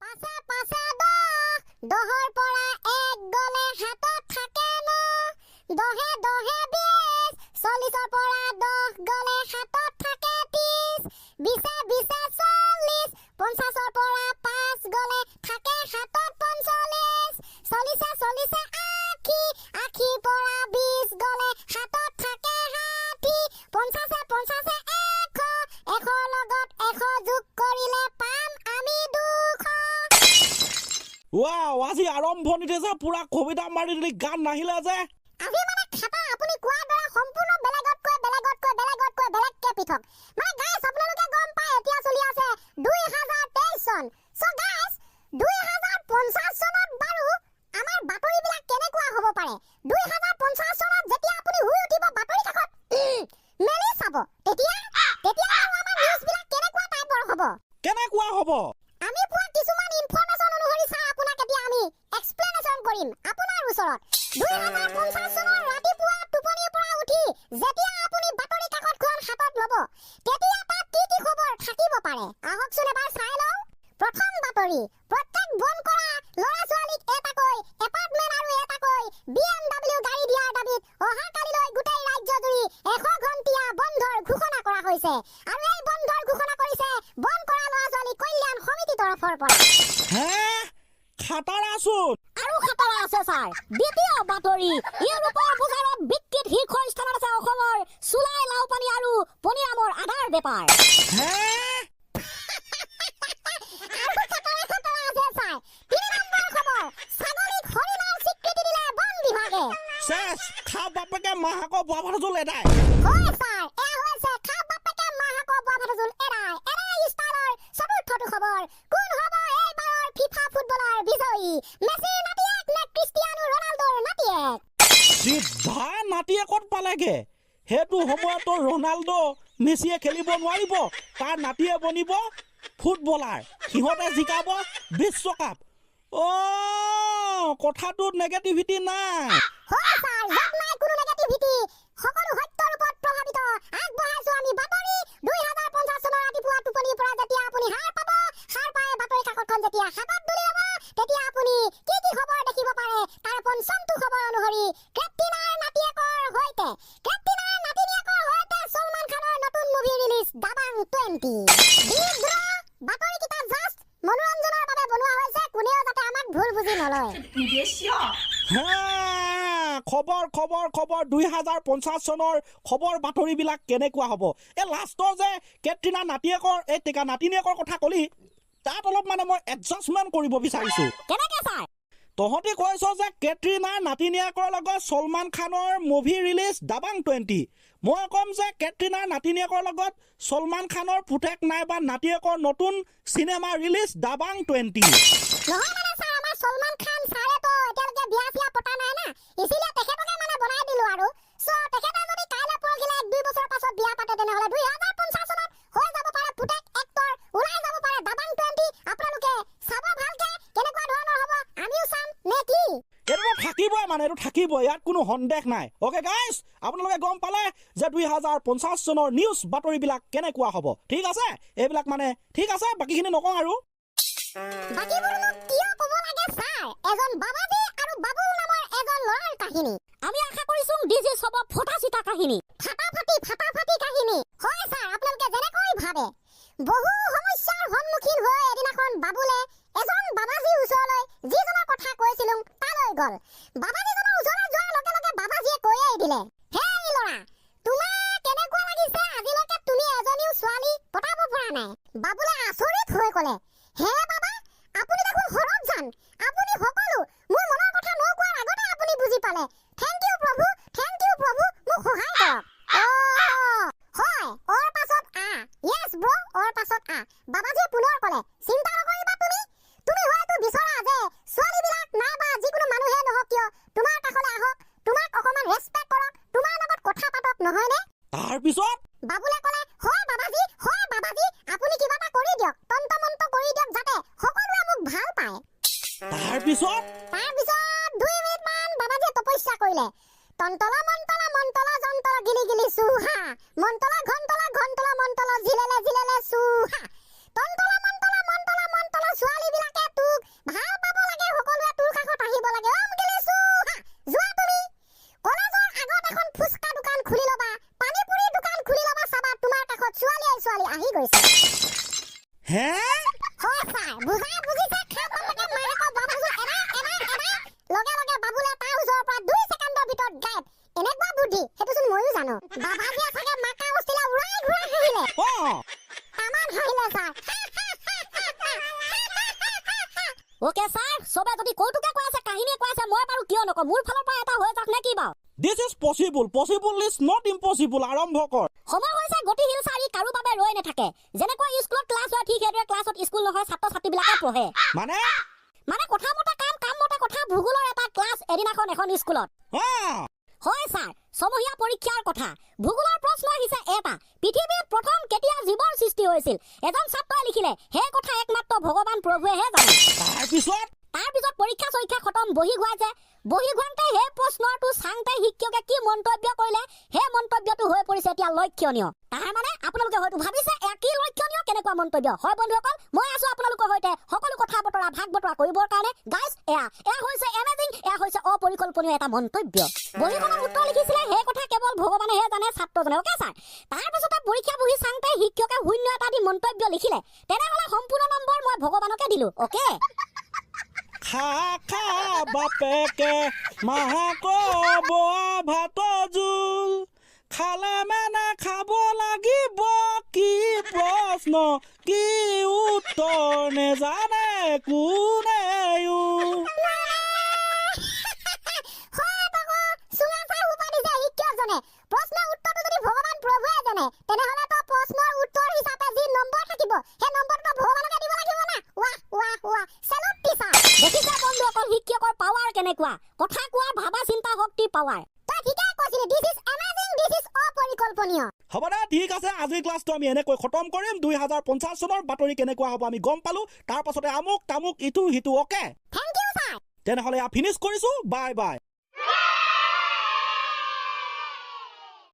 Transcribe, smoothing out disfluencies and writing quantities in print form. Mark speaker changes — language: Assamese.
Speaker 1: পাছে পাছে দহ, দহৰ পৰা এক গলে হাতত থাকে ন, দহে দহে 20, 40ৰ পৰা 10 গলে হাতত থাকে 30, 20 40, 50ৰ পৰা 5 গলে থাকে হাতত 45, 40 আশী, 80ৰ পৰা 20 গলে হাতত থাকে 60, 50 100, 100ৰ লগত 100 যোগ কৰিলে পাম আমি 200।
Speaker 2: ৱাও, আজি আৰম্ভণিতে যে পুৰা কবিতা মাৰি দিলি, গান নাহিলে যে।
Speaker 1: আজি মানে খাতা আপুনি কোৱাৰ দৰে সম্পূৰ্ণ বেলেগতকৈ বেলেগকে পৃথক। মানে গাইছ আপোনালোকে গম পায় এতিয়া চলি আছে 2023 চন। চ' গাইছ 2050 চনত বাৰু আমাৰ বাতৰিবিলাক কেনেকুৱা হ'ব পাৰে? 2050 চনত যেতিয়া আপুনি শুই উঠিব বাতৰি কাকত মেলি চাব, তেতিয়া আমাৰ নিউজবিলাক কেনেকুৱা টাইপৰ হ'ব?
Speaker 2: কেনেকুৱা হ'ব?
Speaker 1: আমি পোৱা কিছুমান ইনফৰমেশ্যন অনুসৰি চাই আপোনাক এতিয়া আমি এক্সপ্লেনেশ্যন কৰিম আপোনাৰ ওচৰত। 2050 চনৰ ৰাতিপুৱা টোপনিৰ পৰা উঠি যেতিয়া আপুনি বাতৰি কাকতখন হাতত ল'ব, তেতিয়া তাত কি কি খবৰ থাকিব পাৰে আহকচোন এবাৰ চাই লওঁ। প্ৰথম বাতৰি, প্ৰত্যেক বন কৰা ল'ৰা ছোৱালীক এটাকৈ এপাৰ্টমেণ্ট আৰু এটাকৈ BMW গাড়ী দিয়াৰ দাবীত অহাকালিলৈ গোটেই ৰাজ্যজুৰি 100 ঘণ্টীয়া বন্ধৰ ঘোষণা কৰা হৈছে। আৰু এই বন্ধৰ ঘোষণা কৰিছে বন কৰা ল'ৰা ছোৱালী কল্যাণ সমিতি তৰফৰ পৰা।
Speaker 2: হে, খাটাৰা চোন।
Speaker 1: আৰু খাটাৰা আছে ছাৰ। দ্বিতীয় বাতৰি, ইউৰোপৰ বজাৰত বিক্ৰীত শীৰ্ষ স্থানত আছে অসমৰ চুলাই লাওপানী আৰু পনিৰামৰ আধাৰ বেপাৰ।
Speaker 2: হে,
Speaker 1: আৰু খাটাৰা আছে ছাৰ। 3 নম্বৰ খবৰ, ছাগলীক হৰিণাৰ স্বীকৃতি দিলে বন বিভাগে।
Speaker 2: চেছ, খা বাপেকে মাহাকৰ বোৱা ভাত জল এদাই।
Speaker 1: হয় ছাৰ, এয়া হৈছে খা বাপেকে মাহাকৰ বোৱা ভাত জল এৰাই ষ্টাইলৰ চতুৰ্থটো খবৰ। কোন হ'ব এইবাৰৰ ফিফা ফুটবলৰ বিজয়ী? মেছিৰ নাতিয়েক নে ক্ৰিষ্টিয়ানো ৰনাল্ডোৰ নাতিয়েক?
Speaker 2: চিধা নাতিয়েকত পালেগে। সেইটো সময়তো ৰনাল্ডো মেছিয়ে খেলিব নোৱাৰিব, তাৰ নাতিয়ে বনিব ফুটবলাৰ, সিহঁতে জিকাব বিশ্বকাপ। কথাটোত নেগেটিভিটি নাই।
Speaker 1: হয় ছাৰ, য'ত নাই কোনো নেগেটিভিটি, সকলো সত্যৰ ওপৰত প্ৰভাৱিত আগবঢ়াইছো আমি বাতৰি। 2050 চনৰ ৰাতিপুৱা টোপনিৰ পৰা যেতিয়া আপুনি সাৰ পাব, সাৰ পাই বাতৰি কাকতখন যেতিয়া হাতত তুলি ল'ব, তেতিয়া আপুনি কি কি খবৰ দেখিব পাৰে তাৰ পঞ্চমটো খবৰ অনুসৰি কেটৰিনাৰ নাতিয়েকৰ সৈতে ছলমান খানৰ নতুন মুভি ৰিলিজ দাবাং 20। বিদ্ৰোহ বাতৰিকেইটা জাষ্ট মনোৰঞ্জনৰ বাবে বনোৱা হৈছে, কোনেও যাতে আমাক ভুল বুজি নলয়।
Speaker 2: হে, খবৰ 2050 চনৰ খবৰ বাতৰিবিলাক কেনেকুৱা হ'ব? এই লাষ্টৰ যে কেটৰিনা নাতিয়েকৰ এই টেকা নাতিনীয়েকৰ কথা কলি, তাত অলপ মানে মই এডজাষ্টমেণ্ট কৰিব বিচাৰিছো।
Speaker 1: কেনেকে ছাৰ?
Speaker 2: তহঁতি কৈছ যে কেটৰিনাৰ নাতিনীয়েকৰ লগত ছলমান খানৰ মুভি ৰিলিজ দাবাং 20। মই ক'ম যে কেটৰিনাৰ নাতিনীয়েকৰ লগত ছলমান খানৰ পুতেক নাইবা নাতিয়েকৰ নতুন চিনেমা ৰিলিজ দাবাং 20।
Speaker 1: নহয় মানে ছাৰ, আমাৰ ছলমান খান ছাৰেতো এতিয়ালৈকে বিয়া চিয়া পতা নাই না, ইচিলিয়ে তেখেতকে মানে বনাই দিলো আৰু। চ' তেখেতে যদি কাইলৈ পৰহিলে 1-2 বছৰ পাছত বিয়া পাতে, তেনেহ'লে 2050 চনত হৈ যাব পাৰে পুতেক এক্টৰ, ওলাই যাব পাৰে দাবাং 20। আপোনালোকে চাব ভালকে কেনেকুৱা ধৰণৰ হ'ব, আমিও চাম নে কি?
Speaker 2: এইটো থাকিবই, মানে এইটো থাকিবই, ইয়াত কোনো সন্দেহ নাই। অ'কে গাইজ, আপোনালোকে গম পালে যে 2050 চনৰ নিউজ বাতৰিবিলাক কেনেকুৱা হ'ব। ঠিক আছে, এইবিলাক মানে ঠিক আছে, বাকীখিনি নকওঁ আৰু।
Speaker 1: বাকীবোৰনো কিয় ক'ব লাগে ছাৰ? এজন বাবাজী আৰু বাবুল নামৰ এজন ল'ৰাৰ কাহিনী। আমি আশা কৰিছোঁ ডিজি হ'ব ফটা-চিটা কাহিনী, ফাটাফাটি কাহিনী। হয় ছাৰ, আপোনালোকে যেনেকৈ ভাবে। বহু সমস্যাৰ সন্মুখীন হৈ এদিনাখন বাবুলে এজন বাবাজীৰ ওচৰলৈ যিজনৰ কথা কৈছিলোঁ তালৈ গ'ল। বাবাজীজনৰ ওচৰলৈ যোৱাৰ লগে লগে বাবাজীয়ে কৈয়ে দিলে, হেই ল'ৰা, তোমাৰ কেনেকুৱা লাগিছে? আজিলৈকে তুমি এজনীও ছোৱালী পতাব পৰা নাই। বাবুলে আচৰিত হৈ ক'লে, হে বাবা, আপুনি দেখোন সৰবজান, আপুনি সকলো মোৰ মনৰ কথা নকোৱাৰ আগতে আপুনি বুজি পালে। থেংক ইউ প্ৰভু, মোক সহায় কৰক। হয়, অৰ পাছত য়েছ ব্ৰ', অৰ পাছত বাবাজীয়ে পুনৰ ক'লে, চিন্তা নকৰিবা তুমি হয়তো বিচৰা যে ছোৱালীবিলাক নাইবা যিকোনো মানুহে নহওক কিয় তোমাৰ কাষলৈ আহক, তোমাক অকণমান ৰেচপেক্ট কৰক, তোমাৰ লগত কথা পাতক, নহয়নে?
Speaker 2: তাৰপিছত
Speaker 1: বাবুলে ক'লে, হয় বাবাজী, আপুনি কিবা এটা কৰি দিয়ক, তন্ত্ৰমন্ত্ৰ কৰি দিয়ক যাতে সকলোৱে মোক ভাল পায়।
Speaker 2: তাৰপিছত
Speaker 1: 2 মিনিটমান বাবাজীয়ে তপস্যা কৰিলে। তন্তলা মন্তলা যন্তৰ গিলি চুহা, মন্তলা ঘন্তলা মন্তলা জিলেলে চুহা, তন্তলা মন্তলা ছোৱালীবিলাকে
Speaker 2: হে
Speaker 1: হয় ছাৰ বুজাই বুজিছে খাব লাগে মাহেকৰ বাবাজু লগে লগে বাবুলে তাৰ ওচৰৰ পৰা 2 ছেকেণ্ডৰ ভিতৰত গায়ব এনেকুৱা বুদ্ধি হেতুচোন ময়ো জানো বাবাজিয়ে চাগে মাকা উস্তিলা উৰাই ঘূৰাই হাঁহিলে তামান হাঁহিলে ছাৰ ওকে ছাৰ সবে যদি কৌতুকে কৈ আছে কাহিনীয়ে কৈ আছে মই বাৰু কিয় নকওঁ মোৰ ফালৰ পৰা এটা হৈ যাক নে কি বাৰু
Speaker 2: this is possible possible is not impossible আৰম্ভ কৰ
Speaker 1: সময় হৈছে গতিশীল চাৰি কাৰো বাবে ৰৈ নাথাকে যেনেকৈ স্কুলত ক্লাছ হয় ঠিক সেইদৰে ক্লাছত স্কুল নহয় ছাত্ৰ ছাত্ৰীবিলাকে পঢ়ে মানে কথা মতে কাম মতে কথা ভূগোলৰ এটা ক্লাছ এদিনাখন এখন স্কুলত হয় ছাৰ সমহীয়া পৰীক্ষাৰ কথা ভূগোলৰ প্ৰশ্ন আহিছে এটা পৃথিৱীত প্ৰথম কেতিয়া জীৱৰ সৃষ্টি হৈছিল এজন ছাত্ৰই লিখিলে সেই কথা একমাত্ৰ ভগৱান প্ৰভুৱেহে জানে তাৰপিছত পৰীক্ষা চৰীক্ষা খতম বহি ঘূৰাইছে বহি ঘূৰাওঁতে সেই প্ৰশ্নটো চাওঁতে শিক্ষকে কি মন্তব্য কৰিলে সেই মন্তব্যটো হৈ পৰিছে এতিয়া লক্ষণীয় তাৰ মানে আপোনালোকে হয়তো ভাবিছে কি লক্ষণীয় কেনেকুৱা মন্তব্য হয় বন্ধুসকল মই আছো আপোনালোকৰ সৈতে সকলো কথা বতৰা ভাগ বতৰা কৰিবৰ কাৰণে গাইজ এয়া হৈছে এমেজিং এয়া হৈছে অপৰিকল্পনীয় এটা মন্তব্য বহিখনত উত্তৰ লিখিছিলে সেই কথা কেৱল ভগৱানেহে জানে ছাত্ৰজনে ওকে ছাৰ তাৰপিছতে পৰীক্ষা বহি চাওঁতে শিক্ষকে শূন্য এটা দি মন্তব্য লিখিলে তেনেহ'লে সম্পূৰ্ণ নম্বৰ মই ভগৱানকে দিলো ওকে
Speaker 2: খা খা বাপেকে মাহাক ভাত জোল খালে মানে খাব লাগিব কি প্ৰশ্ন কি উত্তৰ নেজানে কোনেও
Speaker 1: প্ৰশ্নৰ উত্তৰটো যদি ভগৱান প্ৰভুৱে জানে তেনেহ'লে তো প্ৰশ্নৰ উত্তৰ হিচাপে যি নম্বৰ থাকিব সেই নম্বৰটো ভগৱানকে দিব লাগিব না ৱাহ চেলুট টিচাৰ দেখিছা বন্ধুসকল শিক্ষকৰ পাৱাৰ কেনেকুৱা কথা কোৱাৰ ভাবা চিন্তা শক্তি পাৱাৰ তই ঠিকে কৈছিলি this is amazing this is অপৰিকল্পনীয়
Speaker 2: হ'ব দে ঠিক আছে আজিৰ ক্লাছটো আমি এনেকৈ খতম কৰিম 2050 চনৰ বাতৰি কেনেকুৱা হ'ব আমি গম পালো তাৰ পাছতে আমুক তামুক ইটো সিটো ওকে
Speaker 1: থেংক ইউ ছাৰ
Speaker 2: তেনেহ'লে ফিনিছ কৰিছো বাই বাই